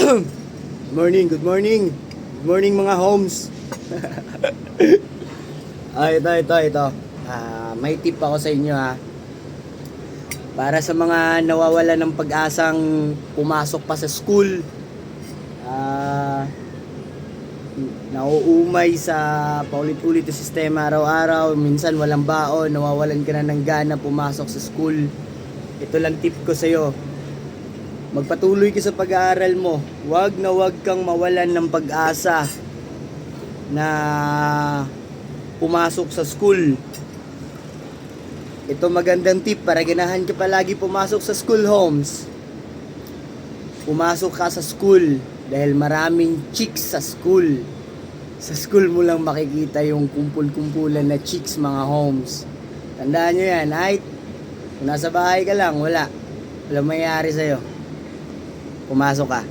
Good morning, good morning. Good morning mga homes. Ito. May tip ako sa inyo ha. Para sa mga nawawala ng pag-asang pumasok pa sa school. Nauumay sa paulit-ulit na sistema araw-araw. Minsan walang baon, nawawalan ka na ng gana pumasok sa school. Ito lang tip ko sa'yo. Magpatuloy ka sa pag-aaral mo. Huwag kang mawalan ng pag-asa na pumasok sa school. Ito magandang tip para ganahan ka palagi pumasok sa school homes. Pumasok ka sa school dahil maraming chicks sa school. Sa school mo lang makikita yung kumpul-kumpulan na chicks mga homes. Tandaan nyo yan, ay kung nasa bahay ka lang, walang mayayari sa'yo. Pumasok ka.